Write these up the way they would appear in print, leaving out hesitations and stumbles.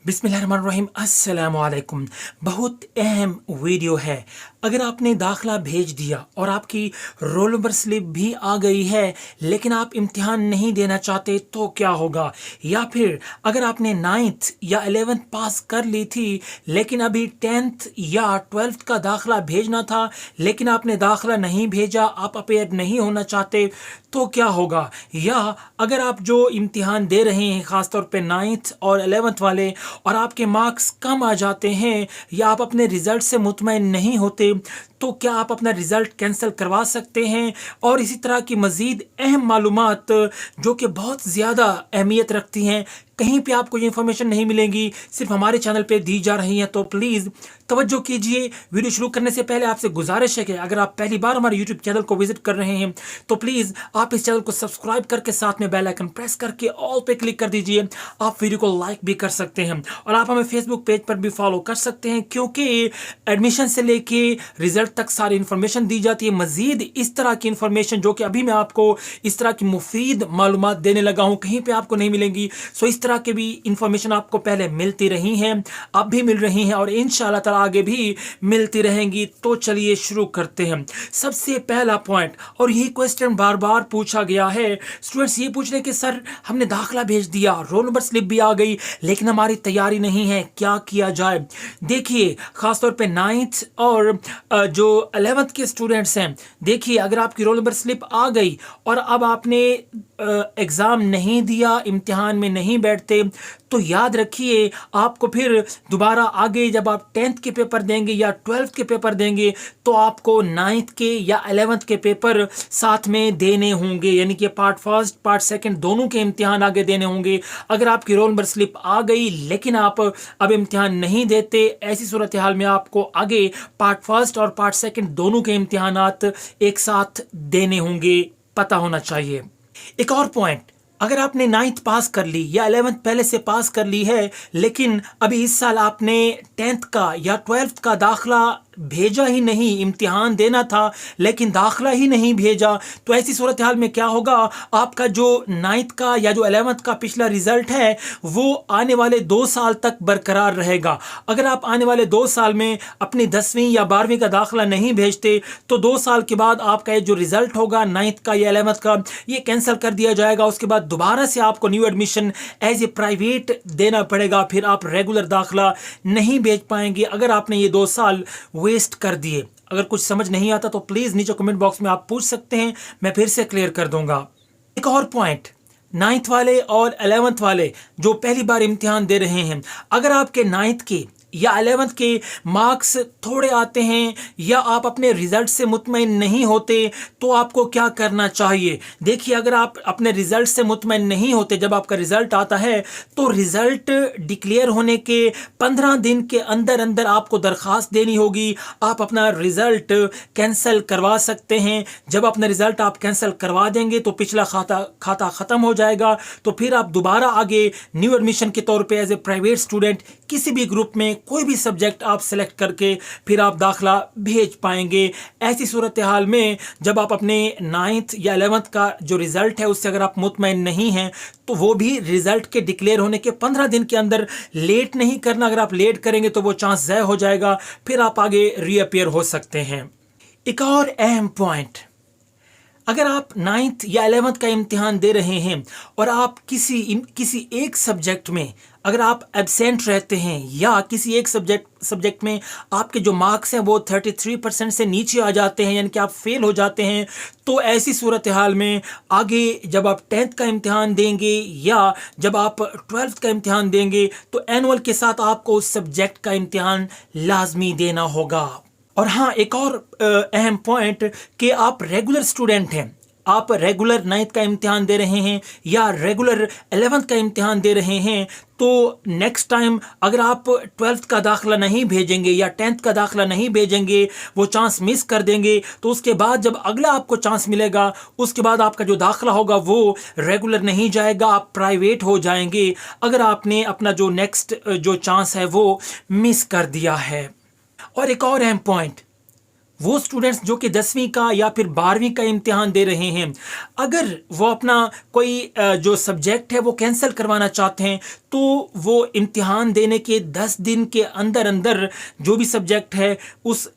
बिस्मिल्लाहिर्रहमानिर्रहीम अस्सलाम वालेकुम। बहुत अहम वीडियो है। अगर आपने दाखिला भेज दिया और आपकी रोल नंबर स्लिप भी आ गई है लेकिन आप इम्तिहान नहीं देना चाहते तो क्या होगा, या फिर अगर आपने 9th या 11th पास कर ली थी लेकिन अभी 10th या 12th का दाखिला भेजना था लेकिन आपने दाखिला नहीं भेजा, आप अपेयर नहीं होना चाहते तो क्या होगा। या अगर आप जो इम्तिहान दे रहे हैं ख़ासतौर पे 9th और 11th वाले और आपके मार्क्स कम आ जाते हैं या आप अपने रिज़ल्ट से मुतमईन नहीं होते तो क्या आप अपना रिज़ल्ट कैंसिल करवा सकते हैं। और इसी तरह की मज़ीद अहम मालूमात जो कि बहुत ज़्यादा अहमियत रखती हैं, कहीं पे आपको ये इन्फॉर्मेशन नहीं मिलेंगी, सिर्फ हमारे चैनल पे दी जा रही हैं। तो प्लीज़ तवज्जो कीजिए। वीडियो शुरू करने से पहले आपसे गुजारिश है कि अगर आप पहली बार हमारे यूट्यूब चैनल को विजिट कर रहे हैं तो प्लीज़ आप इस चैनल को सब्सक्राइब करके साथ में बेल आइकन प्रेस करके ऑल पे क्लिक कर दीजिए। आप वीडियो को लाइक भी कर सकते हैं और आप हमें फेसबुक पेज पर भी फॉलो कर सकते हैं, क्योंकि एडमिशन से लेके रिजल्ट तक सारी इन्फॉर्मेशन दी जाती है। मज़ीद इस तरह की इन्फॉर्मेशन जो कि अभी मैं आपको इस तरह की मुफीद मालूमात देने लगा हूँ कहीं पे आपको नहीं मिलेंगी। सो इस तरह के भी इन्फॉर्मेशन आपको पहले मिलती रही हैं, अब भी मिल रही हैं और इंशाअल्लाह ताला आगे भी मिलती रहेंगी। तो चलिए शुरू करते हैं। सबसे पहला पॉइंट, और यही क्वेश्चन बार बार पूछा गया है, स्टूडेंट्स ये पूछ रहे हैं कि सर हमने दाखिला भेज दिया, रोल नंबर स्लिप भी आ गई लेकिन हमारी तैयारी नहीं है, क्या किया जाए। देखिए खासतौर पे 9th और जो 11th के स्टूडेंट्स हैं, देखिए अगर आपकी रोल नंबर स्लिप आ गई और अब आपने एग्ज़ाम नहीं दिया, इम्तिहान में नहीं बैठते, तो याद रखिए आपको फिर दोबारा आगे जब आप 10th के पेपर देंगे या 12th के पेपर देंगे तो आपको 9th के या 11th के पेपर साथ में देने होंगे, यानी कि पार्ट फर्स्ट पार्ट सेकंड दोनों के इम्तिहान आगे देने होंगे। अगर आपकी रोल नंबर स्लिप आ गई लेकिन आप अब इम्तिहान नहीं देते, ऐसी सूरत हाल में आपको आगे पार्ट फर्स्ट और पार्ट सेकंड दोनों के इम्तिहानात एक साथ देने होंगे, पता होना चाहिए। एक और पॉइंट, अगर आपने 9th पास कर ली या 11th पहले से पास कर ली है लेकिन अभी इस साल आपने 10th का या 12th का दाखिला भेजा ही नहीं, इम्तिहान देना था लेकिन दाखिला ही नहीं भेजा, तो ऐसी सूरत हाल में क्या होगा, आपका जो 9th का या जो 11th का पिछला रिजल्ट है वो आने वाले 2 साल तक बरकरार रहेगा। अगर आप आने वाले 2 साल में अपनी 10वीं या 12वीं का दाखिला नहीं भेजते तो 2 साल के बाद आपका जो रिजल्ट होगा 9th का या 11th का ये कैंसिल कर दिया जाएगा। उसके बाद दोबारा से आपको new admission as a private देना पड़ेगा, फिर आप रेगुलर दाखिला नहीं भेज पाएंगे अगर आपने ये 2 साल वेस्ट कर दिए। अगर कुछ समझ नहीं आता तो प्लीज नीचे कमेंट बॉक्स में आप पूछ सकते हैं, मैं फिर से क्लियर कर दूंगा। एक और पॉइंट, 9th वाले और 11th वाले जो पहली बार इम्तिहान दे रहे हैं, अगर आपके 9th के या 11th के मार्क्स थोड़े आते हैं या आप अपने रिजल्ट से मुतमईन नहीं होते तो आपको क्या करना चाहिए। देखिए अगर आप अपने रिजल्ट से मुतमईन नहीं होते, जब आपका रिजल्ट आता है तो रिजल्ट डिक्लेयर होने के 15 दिन के अंदर अंदर आपको दरख्वास्त देनी होगी। आप अपना रिजल्ट कैंसिल करवा सकते हैं। जब अपना रिजल्ट आप कैंसिल करवा देंगे तो पिछला खाता ख़त्म हो जाएगा, तो फिर आप दोबारा आगे न्यू एडमिशन के तौर पे एज ए प्राइवेट स्टूडेंट किसी भी ग्रुप में कोई भी सब्जेक्ट आप सेलेक्ट करके फिर आप दाखिला भेज पाएंगे। ऐसी सूरत हाल में जब आप अपने 9th या 11th का जो रिज़ल्ट है उससे अगर आप मुतमईन नहीं हैं तो वो भी रिज़ल्ट के डिक्लेयर होने के 15 दिन के अंदर लेट नहीं करना। अगर आप लेट करेंगे तो वो चांस ज़ाया हो जाएगा, फिर आप आगे रीअपियर हो सकते हैं। एक और अहम पॉइंट, अगर आप 9th या 11th का इम्तिहान दे रहे हैं और आप किसी एक सब्जेक्ट में अगर आप एब्सेंट रहते हैं या किसी एक सब्जेक्ट में आपके जो मार्क्स हैं वो 33% से नीचे आ जाते हैं, यानी कि आप फेल हो जाते हैं, तो ऐसी सूरत हाल में आगे जब आप 10th का इम्तिहान देंगे या जब आप 12th का इम्तिहान देंगे तो एनुअल के साथ आपको उस सब्जेक्ट का इम्तिहान लाजमी देना होगा। और हाँ, एक और अहम पॉइंट कि आप रेगुलर स्टूडेंट हैं, आप रेगुलर 9th का इम्तिहान दे रहे हैं या रेगुलर 11th का इम्तिहान दे रहे हैं, तो नेक्स्ट टाइम अगर आप 12th का दाखिला नहीं भेजेंगे या 10th का दाखिला नहीं भेजेंगे, वो चांस मिस कर देंगे, तो उसके बाद जब अगला आपको चांस मिलेगा उसके बाद आपका जो दाखिला होगा वो रेगुलर नहीं जाएगा, आप प्राइवेट हो जाएंगे अगर आपने अपना जो नेक्स्ट जो चांस है वो मिस कर दिया है। और एक और अहम पॉइंट, وہ اسٹوڈنٹس جو کہ 10ویں کا یا پھر 12ویں کا امتحان دے رہے ہیں، اگر وہ اپنا کوئی جو سبجیکٹ ہے وہ کینسل کروانا چاہتے ہیں تو وہ امتحان دینے کے 10 دن کے اندر اندر جو بھی سبجیکٹ ہے اس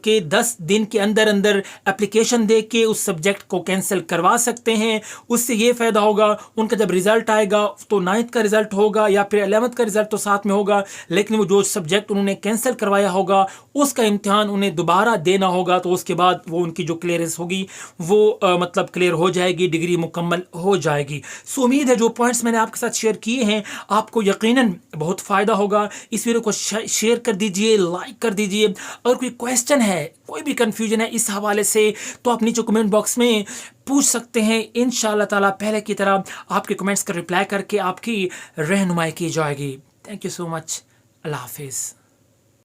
کے 10 دن کے اندر اندر اپلیکیشن دے کے اس سبجیکٹ کو کینسل کروا سکتے ہیں. اس سے یہ فائدہ ہوگا، ان کا جب رزلٹ آئے گا تو 9th کا رزلٹ ہوگا یا پھر 11th کا رزلٹ تو ساتھ میں ہوگا، لیکن وہ جو سبجیکٹ انہوں نے کینسل کروایا ہوگا اس کا امتحان انہیں دوبارہ دینا ہوگا. تو اس کے بعد وہ ان کی جو کلیئرنس ہوگی وہ مطلب کلیئر ہو جائے گی، ڈگری مکمل ہو جائے گی. سو امید ہے جو پوائنٹس میں نے آپ کے ساتھ شیئر کیے ہیں آپ کو یقیناً بہت فائدہ ہوگا. اس ویڈیو کو شیئر کر دیجئے، لائک کر دیجئے. اگر کوئی کویسچن ہے، کوئی بھی کنفیوژن ہے اس حوالے سے تو آپ نیچے کمنٹ باکس میں پوچھ سکتے ہیں. انشاءاللہ تعالیٰ پہلے کی طرح آپ کے کمنٹس کا رپلائی کر کے آپ کی رہنمائی کی جائے گی. تھینک یو سو مچ. اللہ حافظ.